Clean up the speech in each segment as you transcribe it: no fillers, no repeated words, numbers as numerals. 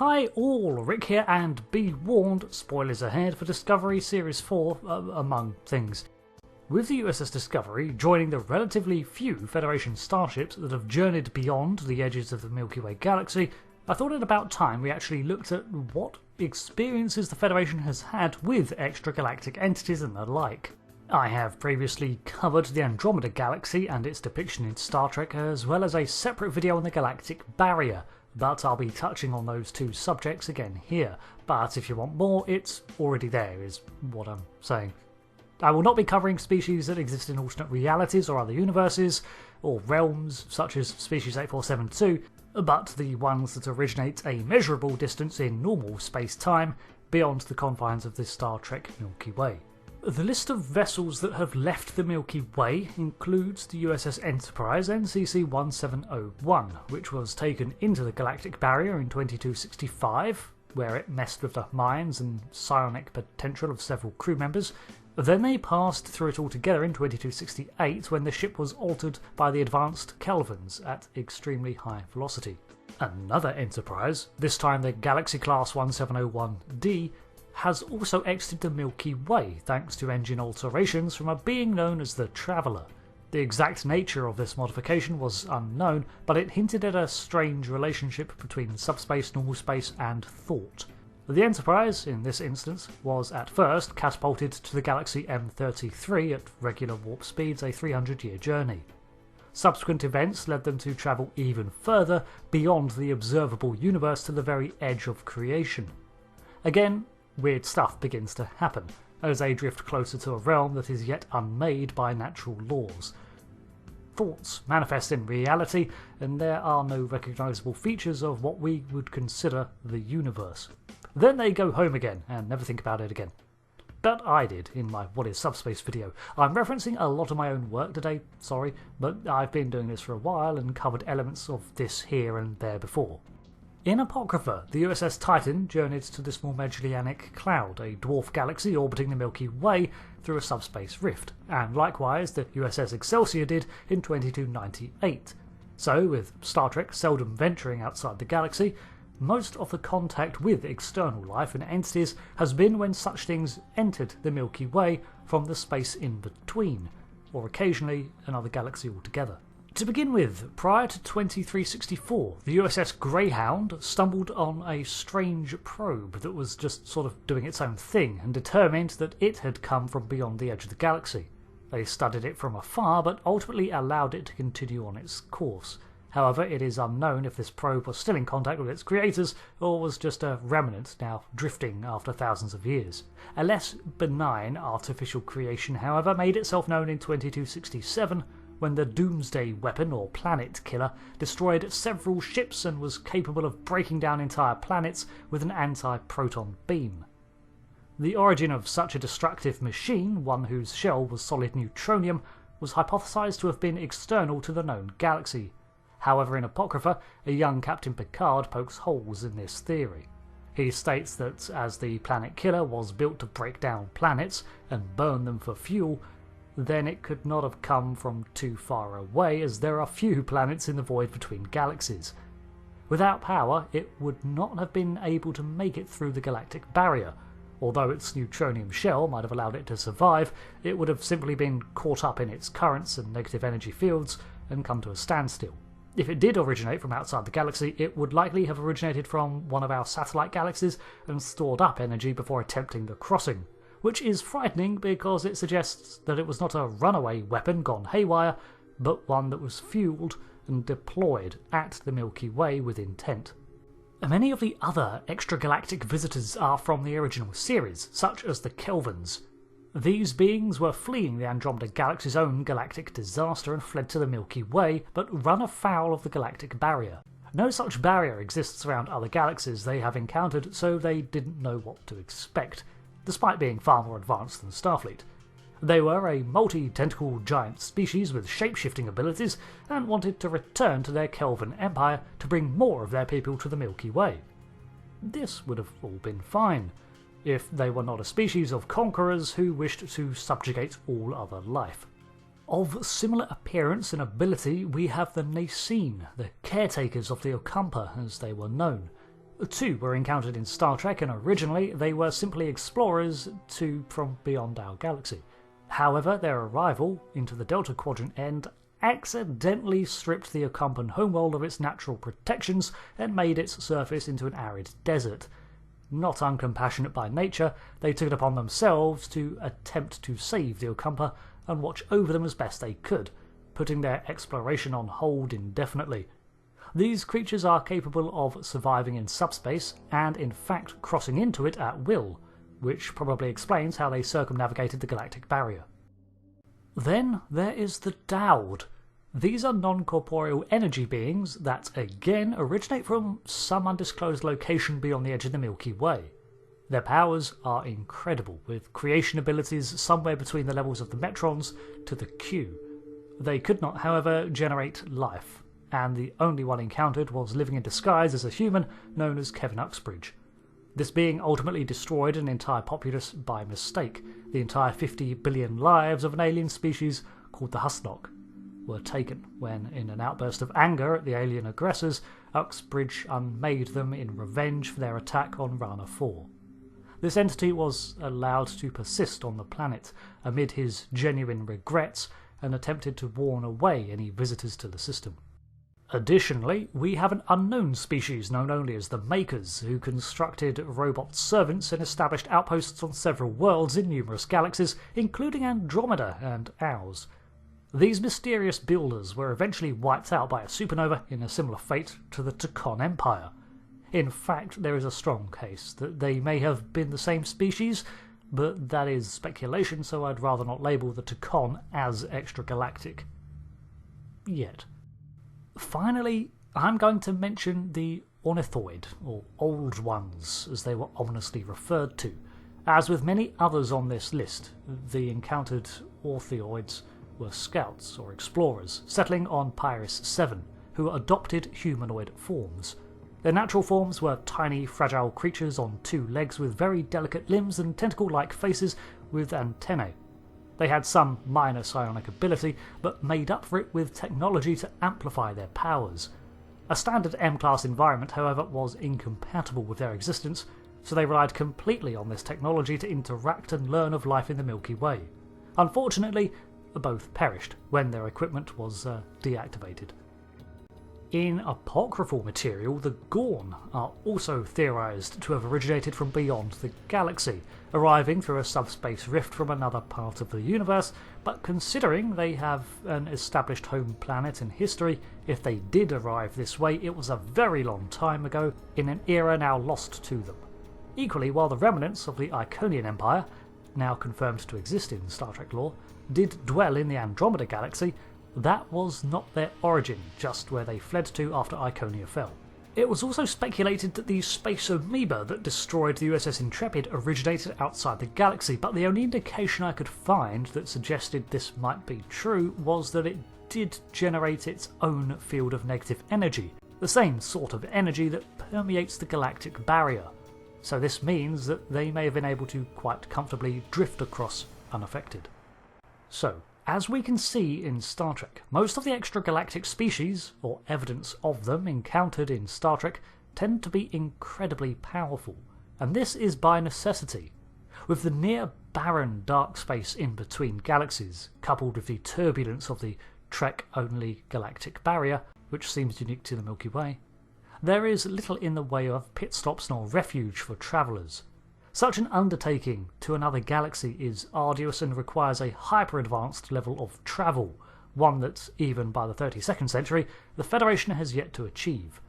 Hi all, Rick here, and be warned, spoilers ahead for Discovery Series 4, among things. With the USS Discovery joining the relatively few Federation starships that have journeyed beyond the edges of the Milky Way Galaxy, I thought it about time we actually looked at what experiences the Federation has had with extragalactic entities and the like. I have previously covered the Andromeda Galaxy and its depiction in Star Trek, as well as a separate video on the Galactic Barrier, but I'll be touching on those two subjects again here. But if you want more, it's already there, is what I'm saying. I will not be covering species that exist in alternate realities or other universes, or realms such as Species 8472, but the ones that originate a measurable distance in normal space-time beyond the confines of the Star Trek Milky Way. The list of vessels that have left the Milky Way includes the USS Enterprise NCC-1701, which was taken into the Galactic Barrier in 2265, where it messed with the minds and psionic potential of several crew members. Then they passed through it altogether in 2268 when the ship was altered by the advanced Kelvins at extremely high velocity. Another Enterprise, this time the Galaxy Class 1701D, has also exited the Milky Way thanks to engine alterations from a being known as the Traveller. The exact nature of this modification was unknown, but it hinted at a strange relationship between subspace, normal space, and thought. The Enterprise, in this instance, was at first catapulted to the Galaxy M33 at regular warp speeds, a 300-year journey. Subsequent events led them to travel even further beyond the observable universe to the very edge of creation. Again, weird stuff begins to happen, as they drift closer to a realm that is yet unmade by natural laws. Thoughts manifest in reality, and there are no recognisable features of what we would consider the universe. Then they go home again, and never think about it again. But I did, in my What is Subspace video. I'm referencing a lot of my own work today, sorry, but I've been doing this for a while and covered elements of this here and there before. In Apocrypha, the USS Titan journeyed to the Small Magellanic Cloud, a dwarf galaxy orbiting the Milky Way through a subspace rift, and likewise the USS Excelsior did in 2298. So, with Star Trek seldom venturing outside the galaxy, most of the contact with external life and entities has been when such things entered the Milky Way from the space in between, or occasionally another galaxy altogether. To begin with, prior to 2364, the USS Greyhound stumbled on a strange probe that was just sort of doing its own thing and determined that it had come from beyond the edge of the galaxy. They studied it from afar but ultimately allowed it to continue on its course. However, it is unknown if this probe was still in contact with its creators or was just a remnant now drifting after thousands of years. A less benign artificial creation, however, made itself known in 2267 when the Doomsday Weapon, or Planet Killer, destroyed several ships and was capable of breaking down entire planets with an anti-proton beam. The origin of such a destructive machine, one whose shell was solid neutronium, was hypothesized to have been external to the known galaxy. However, in Apocrypha, a young Captain Picard pokes holes in this theory. He states that as the Planet Killer was built to break down planets and burn them for fuel, then it could not have come from too far away, as there are few planets in the void between galaxies. Without power, it would not have been able to make it through the Galactic Barrier. Although its neutronium shell might have allowed it to survive, it would have simply been caught up in its currents and negative energy fields and come to a standstill. If it did originate from outside the galaxy, it would likely have originated from one of our satellite galaxies and stored up energy before attempting the crossing, which is frightening because it suggests that it was not a runaway weapon gone haywire, but one that was fueled and deployed at the Milky Way with intent. Many of the other extragalactic visitors are from the original series, such as the Kelvins. These beings were fleeing the Andromeda Galaxy's own galactic disaster and fled to the Milky Way, but run afoul of the Galactic Barrier. No such barrier exists around other galaxies they have encountered, so they didn't know what to expect, despite being far more advanced than Starfleet. They were a multi-tentacled giant species with shape-shifting abilities and wanted to return to their Kelvin empire to bring more of their people to the Milky Way. This would have all been fine, if they were not a species of conquerors who wished to subjugate all other life. Of similar appearance and ability, we have the Nacine, the caretakers of the Okampa as they were known. Two were encountered in Star Trek, and originally they were simply explorers from beyond our galaxy. However, their arrival into the Delta Quadrant end accidentally stripped the Ocampan homeworld of its natural protections and made its surface into an arid desert. Not uncompassionate by nature, they took it upon themselves to attempt to save the Ocampa and watch over them as best they could, putting their exploration on hold indefinitely. These creatures are capable of surviving in subspace and in fact crossing into it at will, which probably explains how they circumnavigated the Galactic Barrier. Then there is the Dowd. These are non-corporeal energy beings that again originate from some undisclosed location beyond the edge of the Milky Way. Their powers are incredible, with creation abilities somewhere between the levels of the Metrons to the Q. They could not, however, generate life, and the only one encountered was living in disguise as a human known as Kevin Uxbridge. This being ultimately destroyed an entire populace by mistake. The entire 50 billion lives of an alien species called the Husnock were taken when, in an outburst of anger at the alien aggressors, Uxbridge unmade them in revenge for their attack on Rana 4. This entity was allowed to persist on the planet amid his genuine regrets and attempted to warn away any visitors to the system. Additionally, we have an unknown species known only as the Makers, who constructed robot servants and established outposts on several worlds in numerous galaxies, including Andromeda and ours. These mysterious builders were eventually wiped out by a supernova in a similar fate to the Trekcore Empire. In fact, there is a strong case that they may have been the same species, but that is speculation, so I'd rather not label the Trekcore as extragalactic. Yet. Finally, I'm going to mention the Ornithoid, or Old Ones, as they were ominously referred to. As with many others on this list, the encountered Ortheoids were scouts or explorers settling on Pyrus 7, who adopted humanoid forms. Their natural forms were tiny, fragile creatures on two legs with very delicate limbs and tentacle-like faces with antennae. They had some minor psionic ability, but made up for it with technology to amplify their powers. A standard M-class environment, however, was incompatible with their existence, so they relied completely on this technology to interact and learn of life in the Milky Way. Unfortunately, both perished when their equipment was deactivated. In apocryphal material, the Gorn are also theorised to have originated from beyond the galaxy, arriving through a subspace rift from another part of the universe, but considering they have an established home planet in history, if they did arrive this way, it was a very long time ago, in an era now lost to them. Equally, while the remnants of the Iconian Empire, now confirmed to exist in Star Trek lore, did dwell in the Andromeda Galaxy, that was not their origin, just where they fled to after Iconia fell. It was also speculated that the space amoeba that destroyed the USS Intrepid originated outside the galaxy, but the only indication I could find that suggested this might be true was that it did generate its own field of negative energy, the same sort of energy that permeates the Galactic Barrier. So this means that they may have been able to quite comfortably drift across unaffected. So, as we can see in Star Trek, most of the extragalactic species, or evidence of them encountered in Star Trek, tend to be incredibly powerful, and this is by necessity. With the near-barren dark space in between galaxies, coupled with the turbulence of the Trek-only Galactic Barrier, which seems unique to the Milky Way, there is little in the way of pit stops nor refuge for travellers. Such an undertaking to another galaxy is arduous and requires a hyper-advanced level of travel, one that, even by the 32nd century, the Federation has yet to achieve.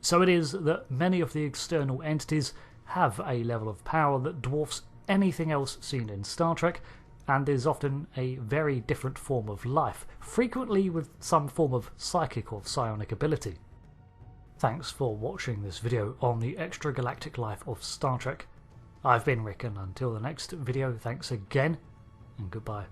So it is that many of the external entities have a level of power that dwarfs anything else seen in Star Trek, and is often a very different form of life, frequently with some form of psychic or psionic ability. Thanks for watching this video on the extragalactic life of Star Trek. I've been Rick, and until the next video, thanks again, and goodbye.